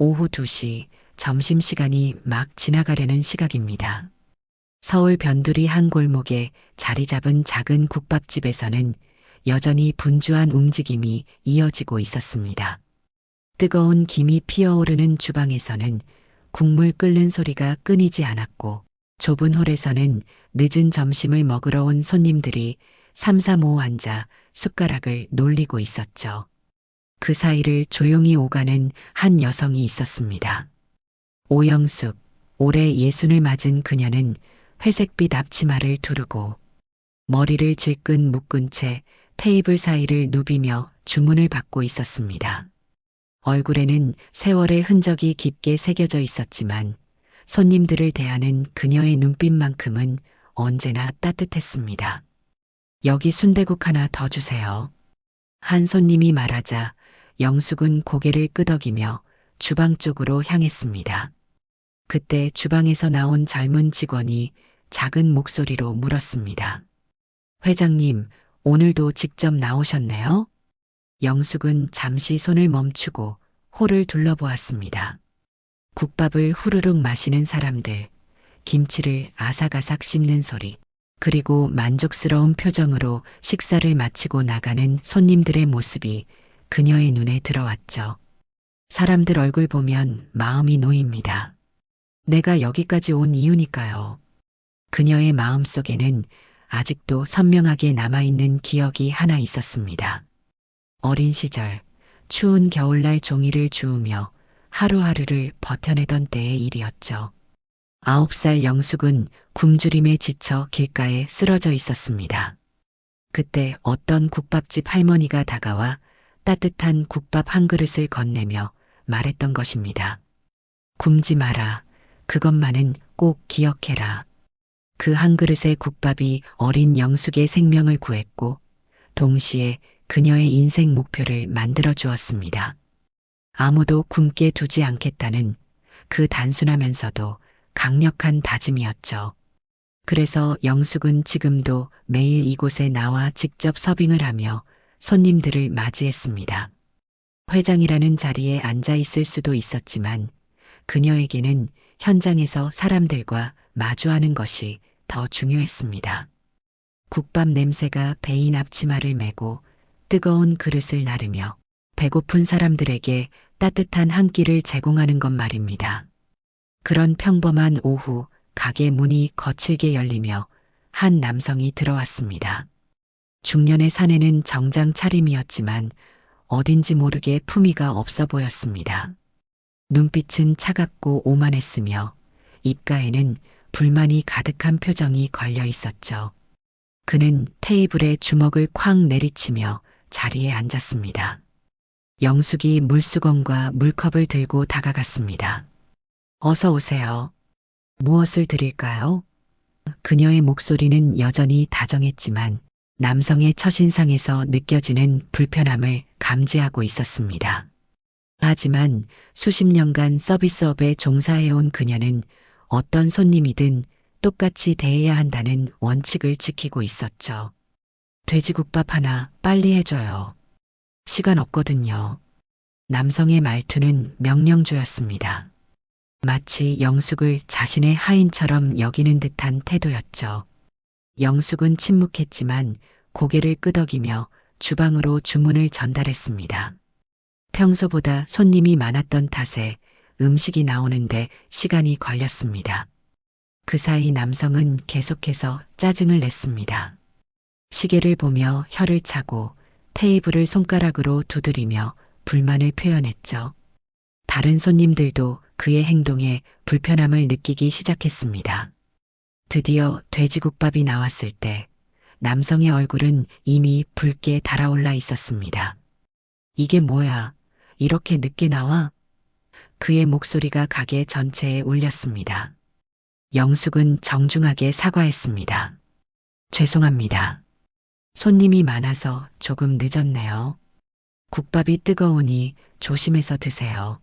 오후 2시 점심시간이 막 지나가려는 시각입니다. 서울 변두리 한 골목에 자리 잡은 작은 국밥집에서는 여전히 분주한 움직임이 이어지고 있었습니다. 뜨거운 김이 피어오르는 주방에서는 국물 끓는 소리가 끊이지 않았고 좁은 홀에서는 늦은 점심을 먹으러 온 손님들이 삼삼오오 앉아 숟가락을 놀리고 있었죠. 그 사이를 조용히 오가는 한 여성이 있었습니다. 오영숙, 올해 60을 맞은 그녀는 회색빛 앞치마를 두르고 머리를 질끈 묶은 채 테이블 사이를 누비며 주문을 받고 있었습니다. 얼굴에는 세월의 흔적이 깊게 새겨져 있었지만 손님들을 대하는 그녀의 눈빛만큼은 언제나 따뜻했습니다. 여기 순대국 하나 더 주세요. 한 손님이 말하자 영숙은 고개를 끄덕이며 주방 쪽으로 향했습니다. 그때 주방에서 나온 젊은 직원이 작은 목소리로 물었습니다. 회장님, 오늘도 직접 나오셨네요? 영숙은 잠시 손을 멈추고 홀을 둘러보았습니다. 국밥을 후루룩 마시는 사람들, 김치를 아삭아삭 씹는 소리, 그리고 만족스러운 표정으로 식사를 마치고 나가는 손님들의 모습이 그녀의 눈에 들어왔죠. 사람들 얼굴 보면 마음이 놓입니다. 내가 여기까지 온 이유니까요. 그녀의 마음속에는 아직도 선명하게 남아있는 기억이 하나 있었습니다. 어린 시절, 추운 겨울날 종이를 주우며 하루하루를 버텨내던 때의 일이었죠. 9살 영숙은 굶주림에 지쳐 길가에 쓰러져 있었습니다. 그때 어떤 국밥집 할머니가 다가와 따뜻한 국밥 한 그릇을 건네며 말했던 것입니다. 굶지 마라. 그것만은 꼭 기억해라. 그 한 그릇의 국밥이 어린 영숙의 생명을 구했고 동시에 그녀의 인생 목표를 만들어 주었습니다. 아무도 굶게 두지 않겠다는 그 단순하면서도 강력한 다짐이었죠. 그래서 영숙은 지금도 매일 이곳에 나와 직접 서빙을 하며 손님들을 맞이했습니다. 회장이라는 자리에 앉아 있을 수도 있었지만 그녀에게는 현장에서 사람들과 마주하는 것이 더 중요했습니다. 국밥 냄새가 배인 앞치마를 메고 뜨거운 그릇을 나르며 배고픈 사람들에게 따뜻한 한 끼를 제공하는 것 말입니다. 그런 평범한 오후 가게 문이 거칠게 열리며 한 남성이 들어왔습니다. 중년의 사내는 정장 차림이었지만 어딘지 모르게 품위가 없어 보였습니다. 눈빛은 차갑고 오만했으며 입가에는 불만이 가득한 표정이 걸려 있었죠. 그는 테이블에 주먹을 쾅 내리치며 자리에 앉았습니다. 영숙이 물수건과 물컵을 들고 다가갔습니다. 어서 오세요. 무엇을 드릴까요? 그녀의 목소리는 여전히 다정했지만 남성의 첫인상에서 느껴지는 불편함을 감지하고 있었습니다. 하지만 수십 년간 서비스업에 종사해온 그녀는 어떤 손님이든 똑같이 대해야 한다는 원칙을 지키고 있었죠. 돼지국밥 하나 빨리 해줘요. 시간 없거든요. 남성의 말투는 명령조였습니다. 마치 영숙을 자신의 하인처럼 여기는 듯한 태도였죠. 영숙은 침묵했지만 고개를 끄덕이며 주방으로 주문을 전달했습니다. 평소보다 손님이 많았던 탓에 음식이 나오는데 시간이 걸렸습니다. 그 사이 남성은 계속해서 짜증을 냈습니다. 시계를 보며 혀를 차고 테이블을 손가락으로 두드리며 불만을 표현했죠. 다른 손님들도 그의 행동에 불편함을 느끼기 시작했습니다. 드디어 돼지국밥이 나왔을 때 남성의 얼굴은 이미 붉게 달아올라 있었습니다. 이게 뭐야? 이렇게 늦게 나와? 그의 목소리가 가게 전체에 울렸습니다. 영숙은 정중하게 사과했습니다. 죄송합니다. 손님이 많아서 조금 늦었네요. 국밥이 뜨거우니 조심해서 드세요.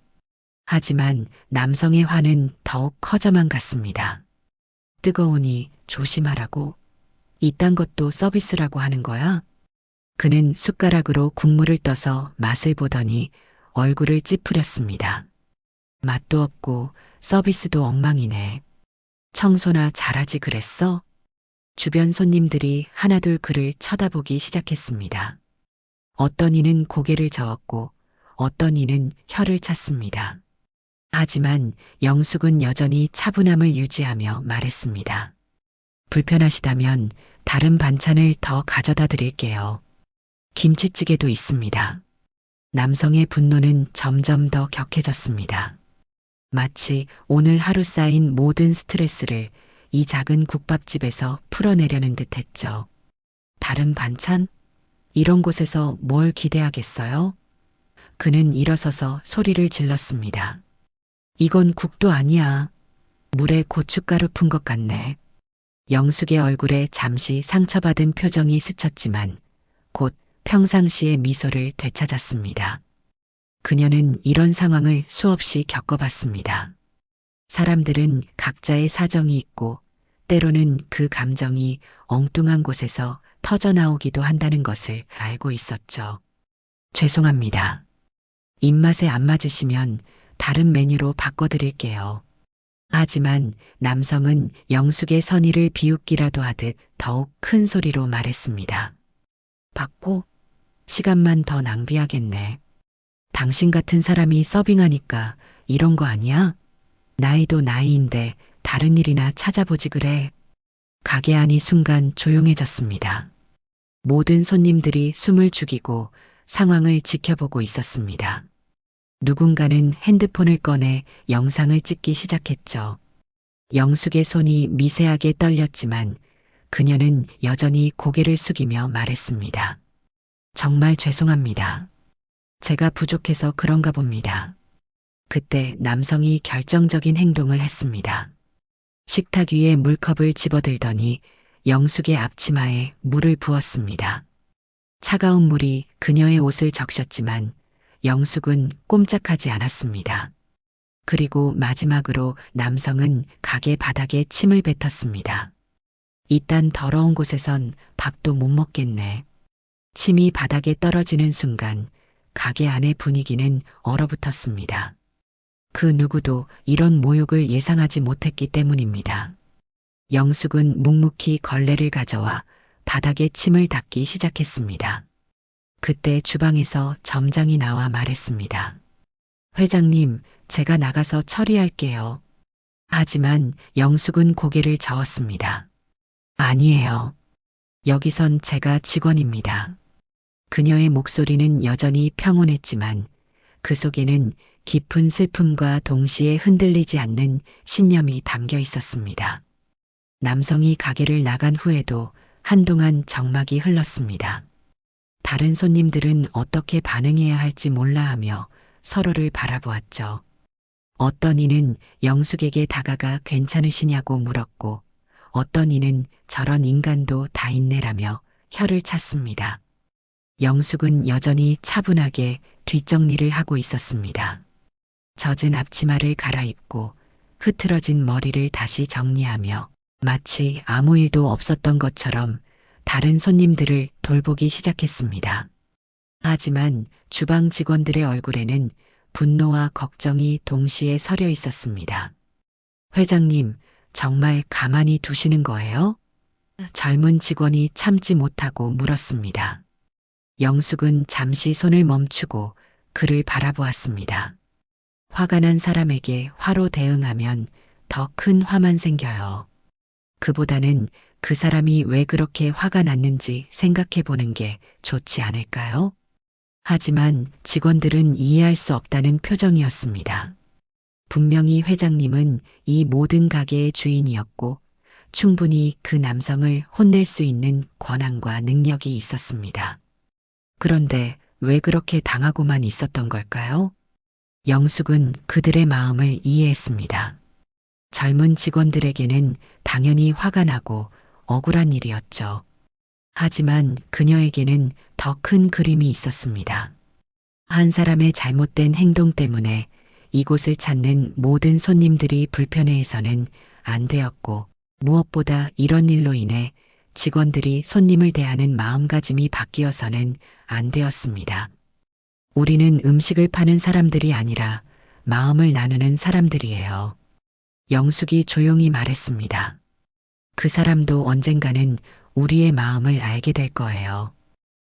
하지만 남성의 화는 더욱 커져만 갔습니다. 뜨거우니 조심하라고? 이딴 것도 서비스라고 하는 거야? 그는 숟가락으로 국물을 떠서 맛을 보더니 얼굴을 찌푸렸습니다. 맛도 없고 서비스도 엉망이네. 청소나 잘하지 그랬어? 주변 손님들이 하나둘 그를 쳐다보기 시작했습니다. 어떤 이는 고개를 저었고 어떤 이는 혀를 찼습니다. 하지만 영숙은 여전히 차분함을 유지하며 말했습니다. 불편하시다면 다른 반찬을 더 가져다 드릴게요. 김치찌개도 있습니다. 남성의 분노는 점점 더 격해졌습니다. 마치 오늘 하루 쌓인 모든 스트레스를 이 작은 국밥집에서 풀어내려는 듯 했죠. 다른 반찬? 이런 곳에서 뭘 기대하겠어요? 그는 일어서서 소리를 질렀습니다. 이건 국도 아니야. 물에 고춧가루 푼 것 같네. 영숙의 얼굴에 잠시 상처받은 표정이 스쳤지만 곧 평상시의 미소를 되찾았습니다. 그녀는 이런 상황을 수없이 겪어봤습니다. 사람들은 각자의 사정이 있고 때로는 그 감정이 엉뚱한 곳에서 터져나오기도 한다는 것을 알고 있었죠. 죄송합니다. 입맛에 안 맞으시면 다른 메뉴로 바꿔드릴게요. 하지만 남성은 영숙의 선의를 비웃기라도 하듯 더욱 큰 소리로 말했습니다. 바꿔? 시간만 더 낭비하겠네. 당신 같은 사람이 서빙하니까 이런 거 아니야? 나이도 나이인데 다른 일이나 찾아보지 그래. 가게 안이 순간 조용해졌습니다. 모든 손님들이 숨을 죽이고 상황을 지켜보고 있었습니다. 누군가는 핸드폰을 꺼내 영상을 찍기 시작했죠. 영숙의 손이 미세하게 떨렸지만 그녀는 여전히 고개를 숙이며 말했습니다. 정말 죄송합니다. 제가 부족해서 그런가 봅니다. 그때 남성이 결정적인 행동을 했습니다. 식탁 위에 물컵을 집어들더니 영숙의 앞치마에 물을 부었습니다. 차가운 물이 그녀의 옷을 적셨지만 영숙은 꼼짝하지 않았습니다. 그리고 마지막으로 남성은 가게 바닥에 침을 뱉었습니다. 이딴 더러운 곳에선 밥도 못 먹겠네. 침이 바닥에 떨어지는 순간 가게 안의 분위기는 얼어붙었습니다. 그 누구도 이런 모욕을 예상하지 못했기 때문입니다. 영숙은 묵묵히 걸레를 가져와 바닥에 침을 닦기 시작했습니다. 그때 주방에서 점장이 나와 말했습니다. 회장님, 제가 나가서 처리할게요. 하지만 영숙은 고개를 저었습니다. 아니에요. 여기선 제가 직원입니다. 그녀의 목소리는 여전히 평온했지만 그 속에는 깊은 슬픔과 동시에 흔들리지 않는 신념이 담겨 있었습니다. 남성이 가게를 나간 후에도 한동안 적막이 흘렀습니다. 다른 손님들은 어떻게 반응해야 할지 몰라하며 서로를 바라보았죠. 어떤 이는 영숙에게 다가가 괜찮으시냐고 물었고 어떤 이는 저런 인간도 다 있네라며 혀를 찼습니다. 영숙은 여전히 차분하게 뒷정리를 하고 있었습니다. 젖은 앞치마를 갈아입고 흐트러진 머리를 다시 정리하며 마치 아무 일도 없었던 것처럼 다른 손님들을 돌보기 시작했습니다. 하지만 주방 직원들의 얼굴에는 분노와 걱정이 동시에 서려 있었습니다. 회장님, 정말 가만히 두시는 거예요? 젊은 직원이 참지 못하고 물었습니다. 영숙은 잠시 손을 멈추고 그를 바라보았습니다. 화가 난 사람에게 화로 대응하면 더 큰 화만 생겨요. 그보다는 그 사람이 왜 그렇게 화가 났는지 생각해 보는 게 좋지 않을까요? 하지만 직원들은 이해할 수 없다는 표정이었습니다. 분명히 회장님은 이 모든 가게의 주인이었고 충분히 그 남성을 혼낼 수 있는 권한과 능력이 있었습니다. 그런데 왜 그렇게 당하고만 있었던 걸까요? 영숙은 그들의 마음을 이해했습니다. 젊은 직원들에게는 당연히 화가 나고 억울한 일이었죠. 하지만 그녀에게는 더 큰 그림이 있었습니다. 한 사람의 잘못된 행동 때문에 이곳을 찾는 모든 손님들이 불편해해서는 안 되었고 무엇보다 이런 일로 인해 직원들이 손님을 대하는 마음가짐이 바뀌어서는 안 되었습니다. 우리는 음식을 파는 사람들이 아니라 마음을 나누는 사람들이에요. 영숙이 조용히 말했습니다. 그 사람도 언젠가는 우리의 마음을 알게 될 거예요.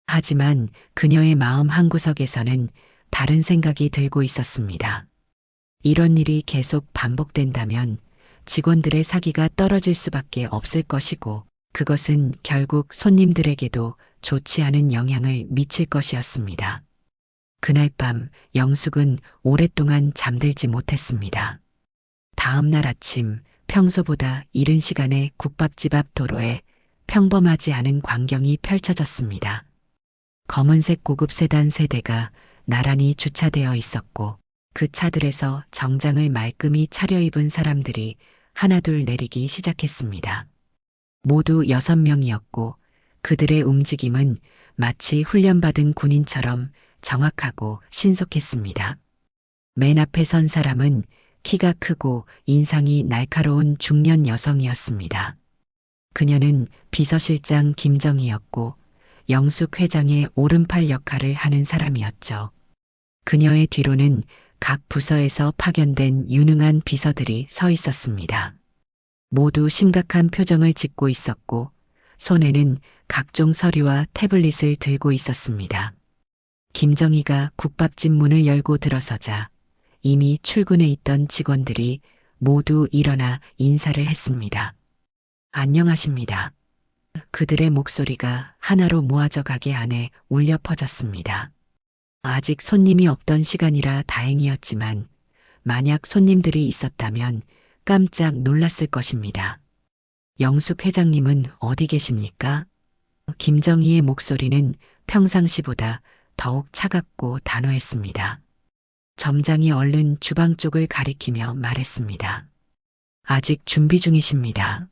하지만 그녀의 마음 한구석에서는 다른 생각이 들고 있었습니다. 이런 일이 계속 반복된다면 직원들의 사기가 떨어질 수밖에 없을 것이고, 그것은 결국 손님들에게도 좋지 않은 영향을 미칠 것이었습니다. 그날 밤 영숙은 오랫동안 잠들지 못했습니다. 다음 날 아침 평소보다 이른 시간에 국밥집 앞 도로에 평범하지 않은 광경이 펼쳐졌습니다. 검은색 고급 세단 세 대가 나란히 주차되어 있었고, 그 차들에서 정장을 말끔히 차려입은 사람들이 하나둘 내리기 시작했습니다. 모두 6명이었고 그들의 움직임은 마치 훈련받은 군인처럼 정확하고 신속했습니다. 맨 앞에 선 사람은 키가 크고 인상이 날카로운 중년 여성이었습니다. 그녀는 비서실장 김정희였고 영숙 회장의 오른팔 역할을 하는 사람이었죠. 그녀의 뒤로는 각 부서에서 파견된 유능한 비서들이 서 있었습니다. 모두 심각한 표정을 짓고 있었고 손에는 각종 서류와 태블릿을 들고 있었습니다. 김정희가 국밥집 문을 열고 들어서자 이미 출근해 있던 직원들이 모두 일어나 인사를 했습니다. 안녕하십니다. 그들의 목소리가 하나로 모아져 가게 안에 울려 퍼졌습니다. 아직 손님이 없던 시간이라 다행이었지만 만약 손님들이 있었다면 깜짝 놀랐을 것입니다. 영숙 회장님은 어디 계십니까? 김정희의 목소리는 평상시보다 더욱 차갑고 단호했습니다. 점장이 얼른 주방 쪽을 가리키며 말했습니다. 아직 준비 중이십니다.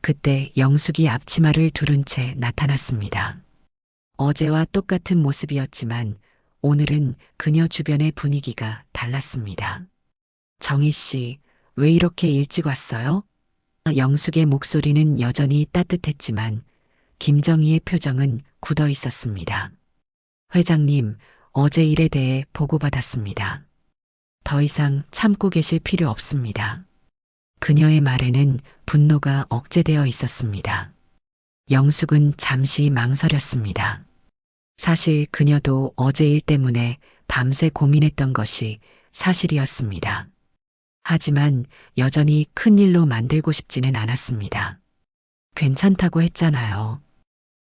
그때 영숙이 앞치마를 두른 채 나타났습니다. 어제와 똑같은 모습이었지만 오늘은 그녀 주변의 분위기가 달랐습니다. 정희 씨, 왜 이렇게 일찍 왔어요? 영숙의 목소리는 여전히 따뜻했지만 김정희의 표정은 굳어 있었습니다. 회장님, 어제 일에 대해 보고받았습니다. 더 이상 참고 계실 필요 없습니다. 그녀의 말에는 분노가 억제되어 있었습니다. 영숙은 잠시 망설였습니다. 사실 그녀도 어제 일 때문에 밤새 고민했던 것이 사실이었습니다. 하지만 여전히 큰 일로 만들고 싶지는 않았습니다. 괜찮다고 했잖아요.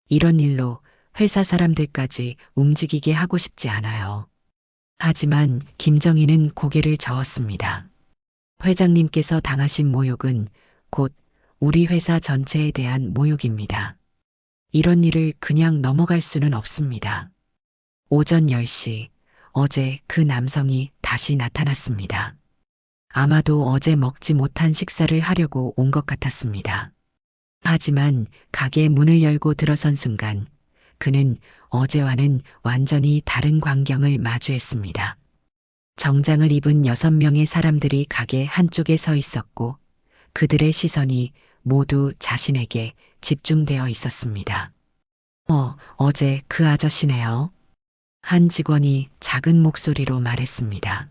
이런 일로 회사 사람들까지 움직이게 하고 싶지 않아요. 하지만 김정희는 고개를 저었습니다. 회장님께서 당하신 모욕은 곧 우리 회사 전체에 대한 모욕입니다. 이런 일을 그냥 넘어갈 수는 없습니다. 오전 10시, 어제 그 남성이 다시 나타났습니다. 아마도 어제 먹지 못한 식사를 하려고 온 것 같았습니다. 하지만 가게 문을 열고 들어선 순간 그는 어제와는 완전히 다른 광경을 마주했습니다. 정장을 입은 6명의 사람들이 가게 한쪽에 서 있었고 그들의 시선이 모두 자신에게 집중되어 있었습니다. 어제 그 아저씨네요. 한 직원이 작은 목소리로 말했습니다.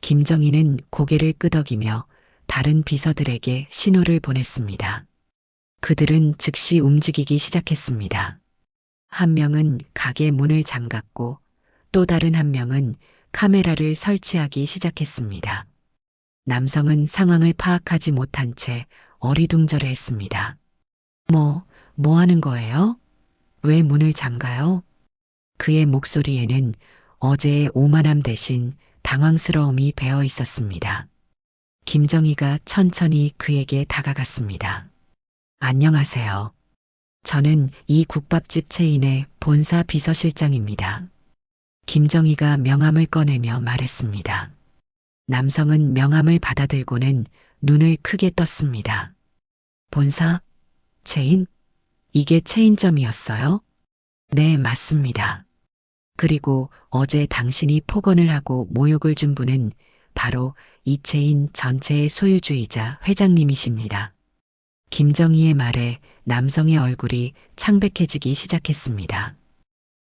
김정희는 고개를 끄덕이며 다른 비서들에게 신호를 보냈습니다. 그들은 즉시 움직이기 시작했습니다. 한 명은 가게 문을 잠갔고 또 다른 한 명은 카메라를 설치하기 시작했습니다. 남성은 상황을 파악하지 못한 채 어리둥절해했습니다. 뭐 하는 거예요? 왜 문을 잠가요? 그의 목소리에는 어제의 오만함 대신 당황스러움이 배어 있었습니다. 김정희가 천천히 그에게 다가갔습니다. 안녕하세요. 저는 이 국밥집 체인의 본사 비서실장입니다. 김정희가 명함을 꺼내며 말했습니다. 남성은 명함을 받아들고는 눈을 크게 떴습니다. 본사? 체인? 이게 체인점이었어요? 네, 맞습니다. 그리고 어제 당신이 폭언을 하고 모욕을 준 분은 바로 이 체인 전체의 소유주이자 회장님이십니다. 김정희의 말에 남성의 얼굴이 창백해지기 시작했습니다.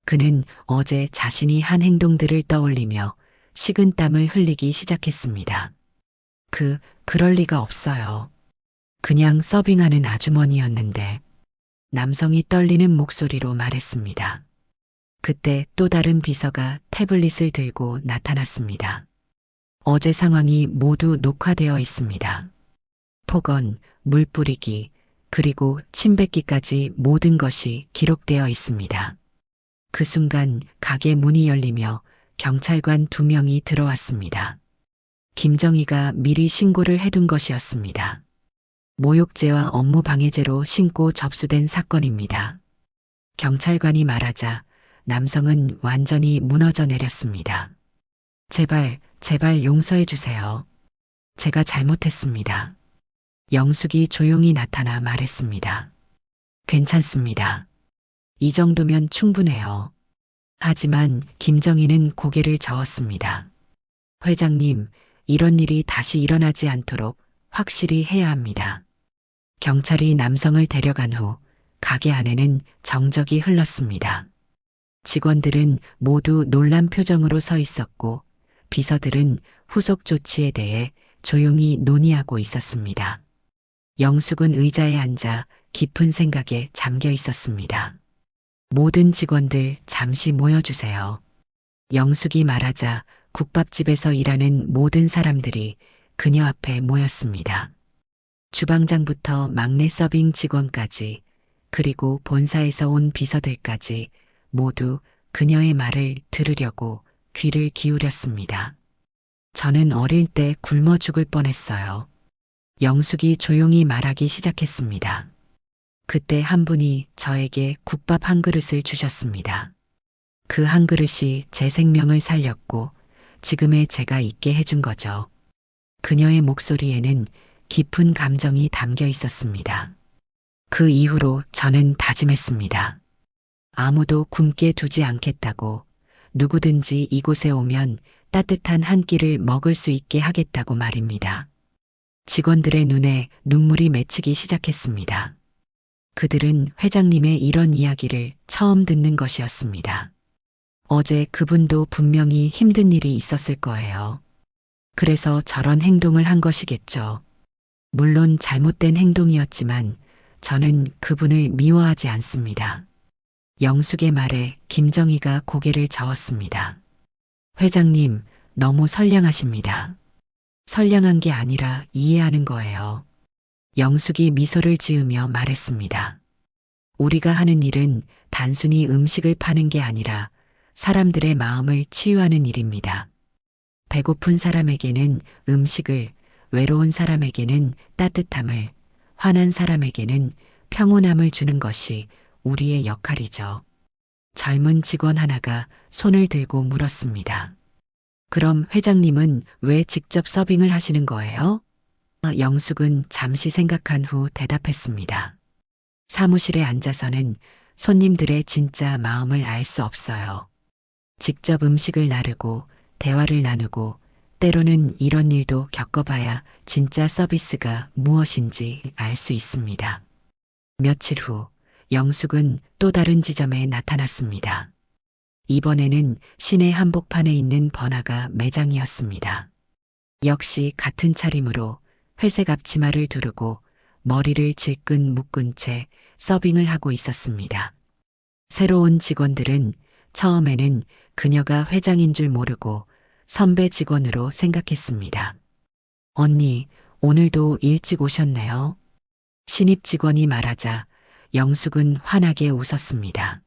그는 어제 자신이 한 행동들을 떠올리며 식은땀을 흘리기 시작했습니다. 그럴 리가 없어요. 그냥 서빙하는 아주머니였는데 남성이 떨리는 목소리로 말했습니다. 그때 또 다른 비서가 태블릿을 들고 나타났습니다. 어제 상황이 모두 녹화되어 있습니다. 폭언, 물 뿌리기, 그리고 침 뱉기까지 모든 것이 기록되어 있습니다. 그 순간 가게 문이 열리며 경찰관 2명이 들어왔습니다. 김정희가 미리 신고를 해둔 것이었습니다. 모욕죄와 업무방해죄로 신고 접수된 사건입니다. 경찰관이 말하자 남성은 완전히 무너져 내렸습니다. 제발 용서해 주세요. 제가 잘못했습니다. 영숙이 조용히 나타나 말했습니다. 괜찮습니다. 이 정도면 충분해요. 하지만 김정희는 고개를 저었습니다. 회장님, 이런 일이 다시 일어나지 않도록 확실히 해야 합니다. 경찰이 남성을 데려간 후 가게 안에는 정적이 흘렀습니다. 직원들은 모두 놀란 표정으로 서 있었고 비서들은 후속 조치에 대해 조용히 논의하고 있었습니다. 영숙은 의자에 앉아 깊은 생각에 잠겨 있었습니다. 모든 직원들 잠시 모여주세요. 영숙이 말하자 국밥집에서 일하는 모든 사람들이 그녀 앞에 모였습니다. 주방장부터 막내 서빙 직원까지 그리고 본사에서 온 비서들까지 모두 그녀의 말을 들으려고 귀를 기울였습니다. 저는 어릴 때 굶어 죽을 뻔했어요. 영숙이 조용히 말하기 시작했습니다. 그때 한 분이 저에게 국밥 한 그릇을 주셨습니다. 그 한 그릇이 제 생명을 살렸고 지금의 제가 있게 해준 거죠. 그녀의 목소리에는 깊은 감정이 담겨 있었습니다. 그 이후로 저는 다짐했습니다. 아무도 굶게 두지 않겠다고, 누구든지 이곳에 오면 따뜻한 한 끼를 먹을 수 있게 하겠다고 말입니다. 직원들의 눈에 눈물이 맺히기 시작했습니다. 그들은 회장님의 이런 이야기를 처음 듣는 것이었습니다. 어제 그분도 분명히 힘든 일이 있었을 거예요. 그래서 저런 행동을 한 것이겠죠. 물론 잘못된 행동이었지만 저는 그분을 미워하지 않습니다. 영숙의 말에 김정희가 고개를 저었습니다. 회장님, 너무 선량하십니다. 선량한 게 아니라 이해하는 거예요. 영숙이 미소를 지으며 말했습니다. 우리가 하는 일은 단순히 음식을 파는 게 아니라 사람들의 마음을 치유하는 일입니다. 배고픈 사람에게는 음식을, 외로운 사람에게는 따뜻함을, 화난 사람에게는 평온함을 주는 것이 우리의 역할이죠. 젊은 직원 하나가 손을 들고 물었습니다. 그럼 회장님은 왜 직접 서빙을 하시는 거예요? 영숙은 잠시 생각한 후 대답했습니다. 사무실에 앉아서는 손님들의 진짜 마음을 알 수 없어요. 직접 음식을 나르고 대화를 나누고 때로는 이런 일도 겪어봐야 진짜 서비스가 무엇인지 알 수 있습니다. 며칠 후 영숙은 또 다른 지점에 나타났습니다. 이번에는 시내 한복판에 있는 번화가 매장이었습니다. 역시 같은 차림으로 회색 앞치마를 두르고 머리를 질끈 묶은 채 서빙을 하고 있었습니다. 새로운 직원들은 처음에는 그녀가 회장인 줄 모르고 선배 직원으로 생각했습니다. 언니, 오늘도 일찍 오셨네요. 신입 직원이 말하자 영숙은 환하게 웃었습니다.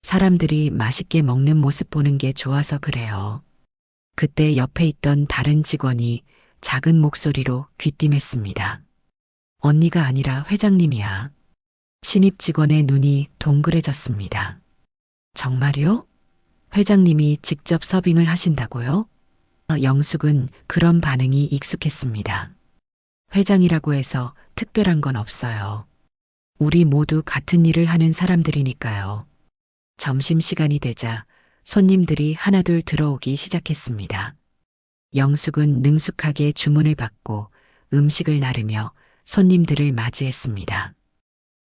사람들이 맛있게 먹는 모습 보는 게 좋아서 그래요. 그때 옆에 있던 다른 직원이 작은 목소리로 귀띔했습니다. 언니가 아니라 회장님이야. 신입 직원의 눈이 동그래졌습니다. 정말요? 회장님이 직접 서빙을 하신다고요? 영숙은 그런 반응이 익숙했습니다. 회장이라고 해서 특별한 건 없어요. 우리 모두 같은 일을 하는 사람들이니까요. 점심시간이 되자 손님들이 하나둘 들어오기 시작했습니다. 영숙은 능숙하게 주문을 받고 음식을 나르며 손님들을 맞이했습니다.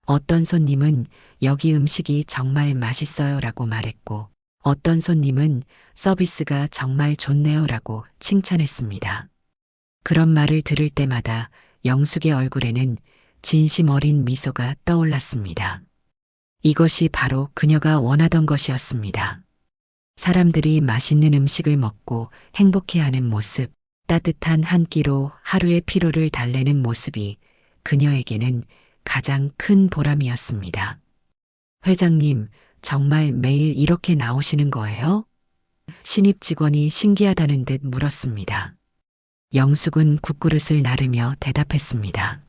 어떤 손님은 여기 음식이 정말 맛있어요 라고 말했고 어떤 손님은 서비스가 정말 좋네요라고 칭찬했습니다. 그런 말을 들을 때마다 영숙의 얼굴에는 진심 어린 미소가 떠올랐습니다. 이것이 바로 그녀가 원하던 것이었습니다. 사람들이 맛있는 음식을 먹고 행복해하는 모습, 따뜻한 한 끼로 하루의 피로를 달래는 모습이 그녀에게는 가장 큰 보람이었습니다. 회장님, 정말 매일 이렇게 나오시는 거예요? 신입 직원이 신기하다는 듯 물었습니다. 영숙은 국그릇을 나르며 대답했습니다.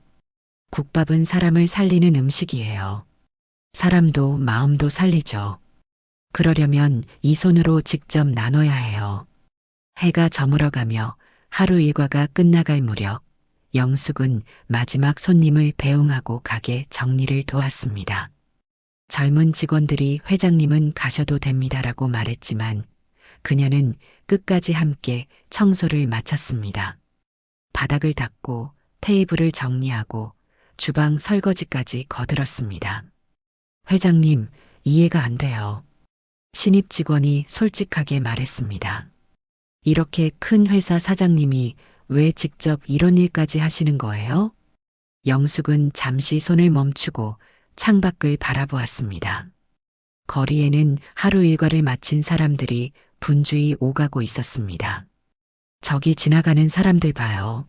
국밥은 사람을 살리는 음식이에요. 사람도 마음도 살리죠. 그러려면 이 손으로 직접 나눠야 해요. 해가 저물어가며 하루 일과가 끝나갈 무렵 영숙은 마지막 손님을 배웅하고 가게 정리를 도왔습니다. 젊은 직원들이 회장님은 가셔도 됩니다라고 말했지만 그녀는 끝까지 함께 청소를 마쳤습니다. 바닥을 닦고 테이블을 정리하고 주방 설거지까지 거들었습니다. 회장님, 이해가 안 돼요. 신입 직원이 솔직하게 말했습니다. 이렇게 큰 회사 사장님이 왜 직접 이런 일까지 하시는 거예요? 영숙은 잠시 손을 멈추고 창밖을 바라보았습니다. 거리에는 하루 일과를 마친 사람들이 분주히 오가고 있었습니다. 저기 지나가는 사람들 봐요.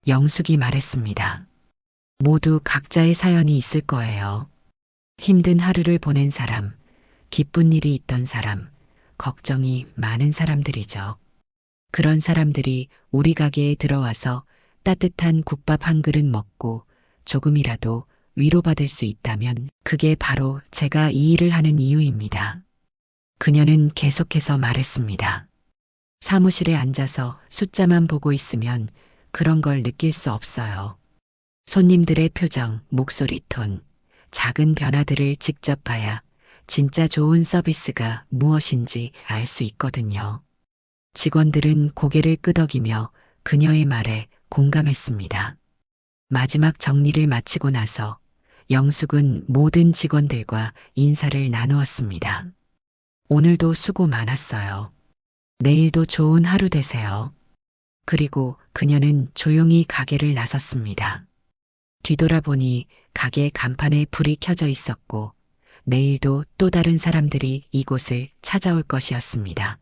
영숙이 말했습니다. 모두 각자의 사연이 있을 거예요. 힘든 하루를 보낸 사람, 기쁜 일이 있던 사람, 걱정이 많은 사람들이죠. 그런 사람들이 우리 가게에 들어와서 따뜻한 국밥 한 그릇 먹고 조금이라도 위로받을 수 있다면 그게 바로 제가 이 일을 하는 이유입니다. 그녀는 계속해서 말했습니다. 사무실에 앉아서 숫자만 보고 있으면 그런 걸 느낄 수 없어요. 손님들의 표정, 목소리 톤, 작은 변화들을 직접 봐야 진짜 좋은 서비스가 무엇인지 알 수 있거든요. 직원들은 고개를 끄덕이며 그녀의 말에 공감했습니다. 마지막 정리를 마치고 나서 영숙은 모든 직원들과 인사를 나누었습니다. 오늘도 수고 많았어요. 내일도 좋은 하루 되세요. 그리고 그녀는 조용히 가게를 나섰습니다. 뒤돌아보니 가게 간판에 불이 켜져 있었고 내일도 또 다른 사람들이 이곳을 찾아올 것이었습니다.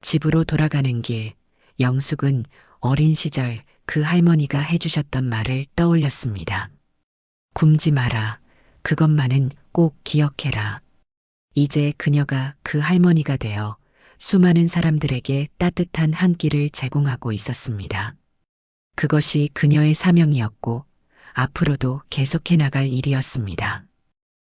집으로 돌아가는 길, 영숙은 어린 시절 그 할머니가 해주셨던 말을 떠올렸습니다. 굶지 마라. 그것만은 꼭 기억해라. 이제 그녀가 그 할머니가 되어 수많은 사람들에게 따뜻한 한 끼를 제공하고 있었습니다. 그것이 그녀의 사명이었고 앞으로도 계속해 나갈 일이었습니다.